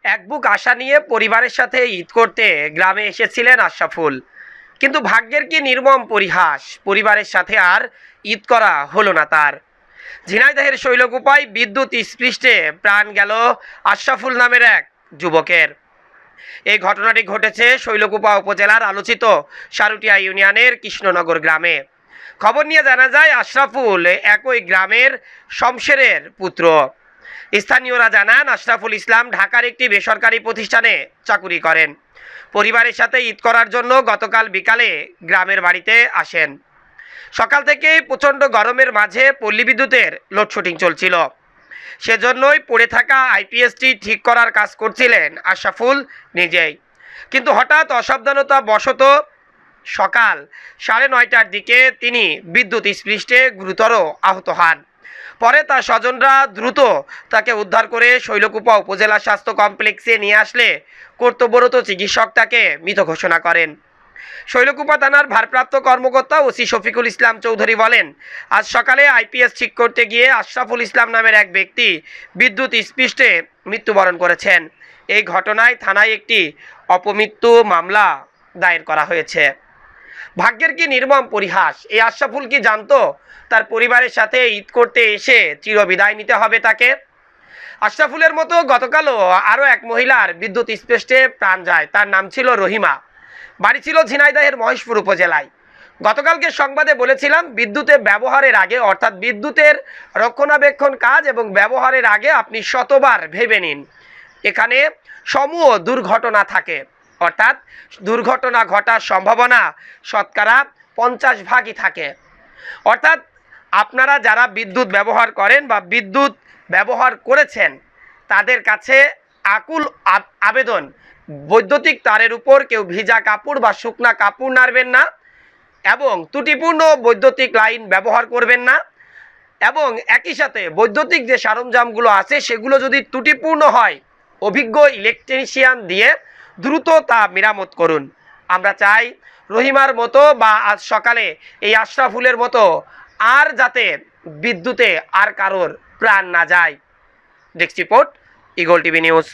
এক বুক আশা নিয়ে পরিবারের সাথে ঈদ করতে গ্রামে এসেছিলেন আশরাফুল। কিন্তু ভাগ্যের কি নির্মম পরিহাস, পরিবারের সাথে আর ঈদ করা হলো না তার। ঝিনাইদহের শৈলকুপায় বিদ্যুৎ স্পৃষ্টে প্রাণ গেল আশরাফুল নামের এক যুবকের। এই ঘটনাটি ঘটেছে শৈলকুপা উপজেলার আলোচিত সারুটিয়া ইউনিয়নের কৃষ্ণনগর গ্রামে। খবর নিয়ে জানা যায় আশরাফুল একই গ্রামের শমশেরের পুত্র। স্থানীয়রা জানান আশরাফুল ইসলাম ঢাকার একটি বেসরকারি প্রতিষ্ঠানে চাকুরি করেন। পরিবারের সাথে ঈদ করার জন্য গতকাল বিকালে গ্রামের বাড়িতে আসেন। সকাল থেকেই প্রচণ্ড গরমের মাঝে পল্লী বিদ্যুতের লোডশেডিং চলছিল। সেজন্যই পড়ে থাকা আইপিএসটি ঠিক করার কাজ করছিলেন আশরাফুল নিজেই। কিন্তু হঠাৎ অসাবধানতা বশত সকাল 9:30টার দিকে তিনি বিদ্যুৎ স্পৃষ্টে গুরুতর আহত হন। পরে তার স্বজনরা দ্রুত তাকে উদ্ধার করে শৈলকুপা উপজেলা স্বাস্থ্য কমপ্লেক্সে নিয়ে আসলে কর্তব্যরত চিকিৎসক তাকে মৃত ঘোষণা করেন। শৈলকুপা থানার ভারপ্রাপ্ত কর্মকর্তা ওসি শফিকুল ইসলাম চৌধুরী বলেন, আজ সকালে আইপিএস ঠিক করতে গিয়ে আশরাফুল ইসলাম নামের এক ব্যক্তি বিদ্যুৎ স্পৃষ্টে মৃত্যুবরণ করেছেন। এই ঘটনায় থানায় একটি অপমৃত্যু মামলা দায়ের করা হয়েছে। ভাগ্যের কি নির্মম পরিহাস! এই আশরাফুল কি জানতো তার পরিবারের সাথে ঈদ করতে এসে চিরবিদায় নিতে হবে তাকে? আশরাফুলের মতো গতকালও আরও এক মহিলার বিদ্যুৎ স্পৃষ্টে প্রাণ যায়। তার নাম ছিল রহিমা। বাড়ি ছিল ঝিনাইদহের মহেশপুর উপজেলায়। গতকালকে সংবাদে বলেছিলাম, বিদ্যুতের ব্যবহারের আগে, অর্থাৎ বিদ্যুতের রক্ষণাবেক্ষণ কাজ এবং ব্যবহারের আগে আপনি শতবার ভেবে নিন। এখানে সমূহ দুর্ঘটনা থাকে, অর্থাৎ দুর্ঘটনা ঘটার সম্ভাবনা শতকরা 50 ভাগই থাকে। অর্থাৎ আপনারা যারা বিদ্যুৎ ব্যবহার করেন বা বিদ্যুৎ ব্যবহার করেছেন তাদের কাছে আকুল আবেদন, বৈদ্যুতিক তারের উপর কেউ ভিজা কাপড় বা শুকনা কাপড় নাড়বেন না এবং ত্রুটিপূর্ণ বৈদ্যুতিক লাইন ব্যবহার করবেন না। এবং একই সাথে বৈদ্যুতিক যে সরঞ্জামগুলো আছে সেগুলো যদি ত্রুটিপূর্ণ হয়, অভিজ্ঞ ইলেকট্রিশিয়ান দিয়ে দ্রুত তা মেরামত করুন। আমরা চাই রহিমার মতো বা আজ সকালে এই আশরাফুলের মতো আর যাতে বিদ্যুতে আর কারোর প্রাণ না যায়। Desk report, eagle TV news.